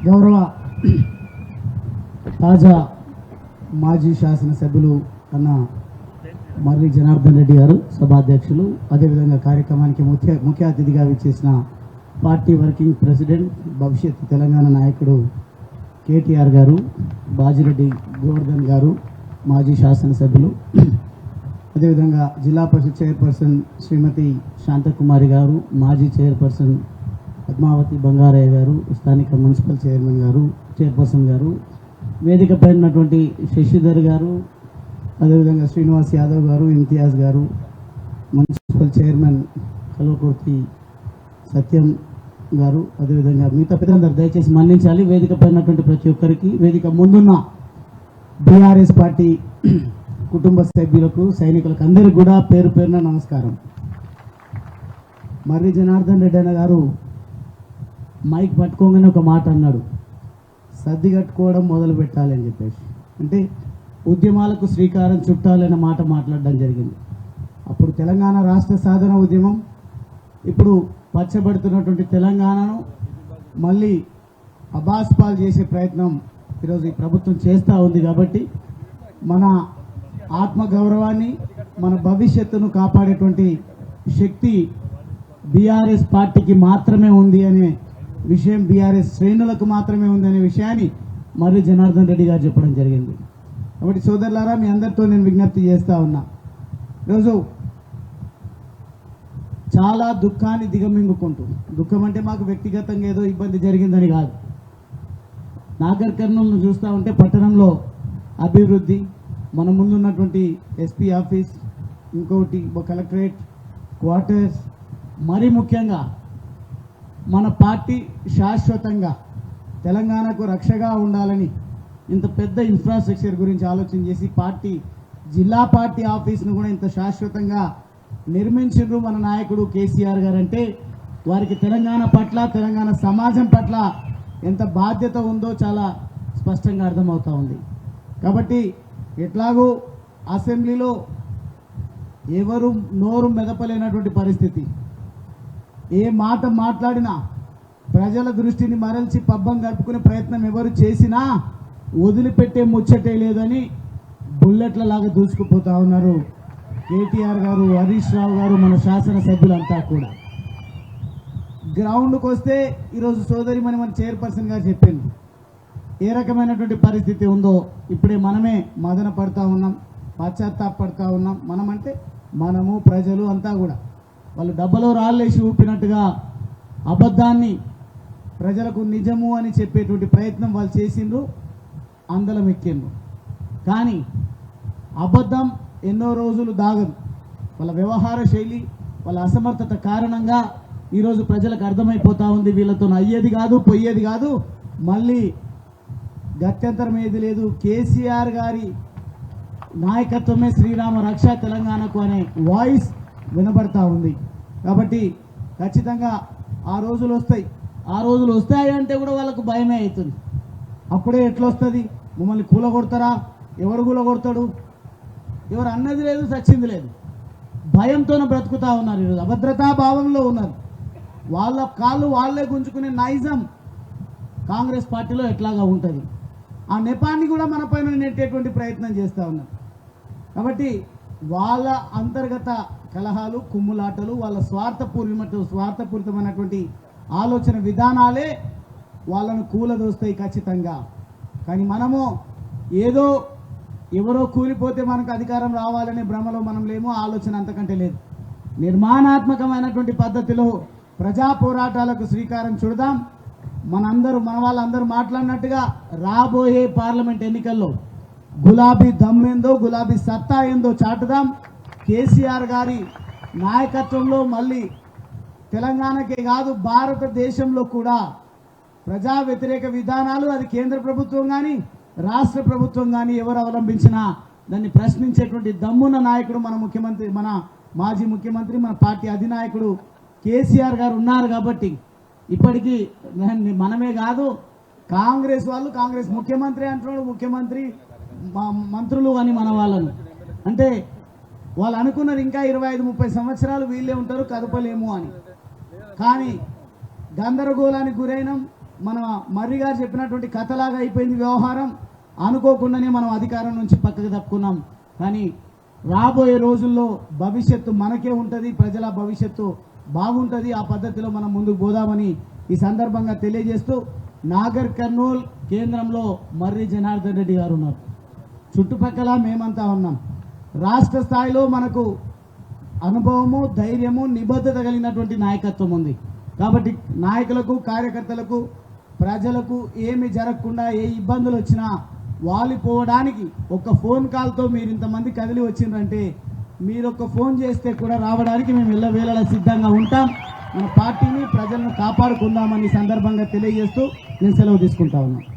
గౌరవ తాజా మాజీ శాసనసభ్యులు అన్న మర్రి జనార్దన్ రెడ్డి గారు సభాధ్యక్షులు, అదేవిధంగా కార్యక్రమానికి ముఖ్య అతిథిగా విచ్చేసిన పార్టీ వర్కింగ్ ప్రెసిడెంట్, భవిష్యత్ తెలంగాణ నాయకుడు కేటీఆర్ గారు, బాజిరెడ్డి గోవర్ధన్ గారు మాజీ శాసనసభ్యులు, అదేవిధంగా జిల్లా పరిషత్ చైర్పర్సన్ శ్రీమతి శాంతకుమారి గారు, మాజీ చైర్పర్సన్ పద్మావతి బంగారయ్య గారు, స్థానిక మున్సిపల్ చైర్పర్సన్ గారు, వేదికపై ఉన్నటువంటి శశిధర్ గారు, అదేవిధంగా శ్రీనివాస్ యాదవ్ గారు, ఇంతియాజ్ గారు, మున్సిపల్ చైర్మన్ కల్వకుర్తి సత్యం గారు, అదేవిధంగా మిగతా పెద్దలందరూ దయచేసి మన్నించాలి. వేదికపై ఉన్నటువంటి ప్రతి ఒక్కరికి, వేదిక ముందున్న బీఆర్ఎస్ పార్టీ కుటుంబ సభ్యులకు, సైనికులకు అందరికీ కూడా పేరు పేరున నమస్కారం. మర్రి జనార్దన్ రెడ్డి అన్న గారు మైక్ పట్టుకోగానే ఒక మాట అన్నాడు, సర్ది కట్టుకోవడం మొదలు పెట్టాలి అని చెప్పేసి. అంటే ఉద్యమాలకు శ్రీకారం చుట్టాలనే మాట మాట్లాడడం జరిగింది. అప్పుడు తెలంగాణ రాష్ట్ర సాధన ఉద్యమం, ఇప్పుడు పచ్చబడుతున్నటువంటి తెలంగాణను మళ్ళీ అబాస్పాలు చేసే ప్రయత్నం ఈరోజు ఈ ప్రభుత్వం చేస్తూ ఉంది. కాబట్టి మన ఆత్మగౌరవాన్ని, మన భవిష్యత్తును కాపాడేటువంటి శక్తి బీఆర్ఎస్ పార్టీకి మాత్రమే ఉంది అనే విషయం, బీఆర్ఎస్ శ్రేణులకు మాత్రమే ఉంది అనే విషయాన్ని మర్రి జనార్దన్ రెడ్డి గారు చెప్పడం జరిగింది. కాబట్టి సోదరులారా, మీ అందరితో నేను విజ్ఞప్తి చేస్తూ ఉన్నా, ఈరోజు చాలా దుఃఖాన్ని దిగమింగుకుంటూ, దుఃఖం అంటే మాకు వ్యక్తిగతంగా ఏదో ఇబ్బంది జరిగిందని కాదు, నాగర్ కర్నూలును చూస్తూ ఉంటే పట్టణంలో అభివృద్ధి, మన ముందున్నటువంటి ఎస్పీ ఆఫీస్, ఇంకోటి కలెక్టరేట్, క్వార్టర్స్, మరీ ముఖ్యంగా మన పార్టీ శాశ్వతంగా తెలంగాణకు రక్షగా ఉండాలని ఇంత పెద్ద ఇన్ఫ్రాస్ట్రక్చర్ గురించి ఆలోచన చేసి జిల్లా పార్టీ ఆఫీస్ను కూడా ఇంత శాశ్వతంగా నిర్మించారు మన నాయకుడు కేసీఆర్ గారు. అంటే వారికి తెలంగాణ పట్ల, తెలంగాణ సమాజం పట్ల ఎంత బాధ్యత ఉందో చాలా స్పష్టంగా అర్థమవుతూ ఉంది. కాబట్టి ఎట్లాగో అసెంబ్లీలో ఎవరు నోరు మెదపలేనటువంటి పరిస్థితి, ఏ మాట మాట్లాడినా ప్రజల దృష్టిని మరల్చి పబ్బం గడుపుకునే ప్రయత్నం ఎవరు చేసినా వదిలిపెట్టే ముచ్చటే లేదని బుల్లెట్ల లాగా దూసుకుపోతా ఉన్నారు కేటీఆర్ గారు, హరీష్ రావు గారు, మన శాసనసభ్యులంతా కూడా. గ్రౌండ్కి వస్తే ఈరోజు సోదరిమణి మన చైర్పర్సన్ గారు చెప్పింది ఏ రకమైనటువంటి పరిస్థితి ఉందో. ఇప్పుడే మనమే మదన పడుతూ ఉన్నాం, పశ్చాత్తాపడుతూ ఉన్నాం. మనమంటే మనము, ప్రజలు అంతా కూడా వాళ్ళు డబ్బలో రాళ్ళేసి ఊపినట్టుగా అబద్ధాన్ని ప్రజలకు నిజము అని చెప్పేటువంటి ప్రయత్నం వాళ్ళు చేసిండ్రు, అందలం ఎక్కిండ్రు. కానీ అబద్ధం ఎన్నో రోజులు దాగదు. వాళ్ళ వ్యవహార శైలి, వాళ్ళ అసమర్థత కారణంగా ఈరోజు ప్రజలకు అర్థమైపోతూ ఉంది, వీళ్ళతో అయ్యేది కాదు, పోయేది కాదు, మళ్ళీ గత్యంతరం ఏది లేదు, కేసీఆర్ గారి నాయకత్వమే శ్రీరామ రక్ష తెలంగాణకు అనే వాయిస్ వినబడతా ఉంది. కాబట్టి ఖచ్చితంగా ఆ రోజులు వస్తాయి. ఆ రోజులు వస్తాయంటే కూడా వాళ్ళకు భయమే అవుతుంది. అప్పుడే ఎట్లా వస్తుంది, మమ్మల్ని కూలగొడతారా, ఎవడు కూలగొడతాడు, ఎవరు అన్నది లేదు, చచ్చింది లేదు, భయంతోనే బ్రతుకుతా ఉన్నారు. ఈరోజు అభద్రతా భావంలో ఉన్నారు. వాళ్ళ కాళ్ళు వాళ్ళే గుంజుకునే నైజం కాంగ్రెస్ పార్టీలో ఎట్లాగా ఉంటుంది. ఆ నెపాన్ని కూడా మన పైన నెట్టేటువంటి ప్రయత్నం చేస్తూ ఉన్నారు. కాబట్టి వాళ్ళ అంతర్గత కలహాలు, కుమ్ములాటలు, వాళ్ళ స్వార్థపూరితమైనటువంటి ఆలోచన విధానాలే వాళ్ళను కూలదోస్తాయి ఖచ్చితంగా. కానీ మనము ఏదో ఎవరో కూలిపోతే మనకు అధికారం రావాలనే భ్రమలో మనం లేము, ఆలోచన అంతకంటే లేదు. నిర్మాణాత్మకమైనటువంటి పద్ధతిలో ప్రజా పోరాటాలకు శ్రీకారం చుడదాం. మన వాళ్ళందరూ మాట్లాడినట్టుగా రాబోయే పార్లమెంట్ ఎన్నికల్లో గులాబీ దమ్మేందో, గులాబీ సత్తా ఏందో చాటుదాం. కేసీఆర్ గారి నాయకత్వంలో మళ్ళీ తెలంగాణకే కాదు భారతదేశంలో కూడా ప్రజా వ్యతిరేక విధానాలు, అది కేంద్ర ప్రభుత్వం కానీ రాష్ట్ర ప్రభుత్వం కానీ ఎవరు అవలంబించినా దాన్ని ప్రశ్నించేటువంటి దమ్మున్న నాయకుడు మన మాజీ ముఖ్యమంత్రి, మన పార్టీ అధినాయకుడు కేసీఆర్ గారు ఉన్నారు. కాబట్టి ఇప్పటికీ మనమే కాదు, కాంగ్రెస్ వాళ్ళు, కాంగ్రెస్ ముఖ్యమంత్రి అంటున్నాడు, ముఖ్యమంత్రి మంత్రులు అని మన వాళ్ళను అంటే వాళ్ళు అనుకున్నారు ఇంకా 25-30 సంవత్సరాలు వీళ్ళే ఉంటారు, కదపలేము అని. కానీ గందరగోళానికి గురైనాం. మన మర్రి గారు చెప్పినటువంటి కథలాగా అయిపోయింది వ్యవహారం. అనుకోకుండానే మనం అధికారం నుంచి పక్కకు తప్పుకున్నాం. కానీ రాబోయే రోజుల్లో భవిష్యత్తు మనకే ఉంటుంది, ప్రజల భవిష్యత్తు బాగుంటుంది. ఆ పద్ధతిలో మనం ముందుకు పోదామని ఈ సందర్భంగా తెలియజేస్తూ, నాగర్ కర్నూల్ కేంద్రంలో మర్రి జనార్దన్ రెడ్డి గారు ఉన్నారు, చుట్టుపక్కల మేమంతా ఉన్నాం. రాష్ట్ర స్థాయిలో మనకు అనుభవము, ధైర్యము, నిబద్ధత కలిగినటువంటి నాయకత్వం ఉంది. కాబట్టి నాయకులకు, కార్యకర్తలకు, ప్రజలకు ఏమి జరగకుండా ఏ ఇబ్బందులు వచ్చినా వాలిపోవడానికి ఒక ఫోన్ కాల్తో మీరు ఇంతమంది కదిలి వచ్చిందంటే మీరు ఒక ఫోన్ చేస్తే కూడా రావడానికి మేము ఎల్లవేళలా సిద్ధంగా ఉంటాం. మన పార్టీని, ప్రజలను కాపాడుకుందామని సందర్భంగా తెలియజేస్తూ నేను సెలవు తీసుకుంటా ఉన్నాను.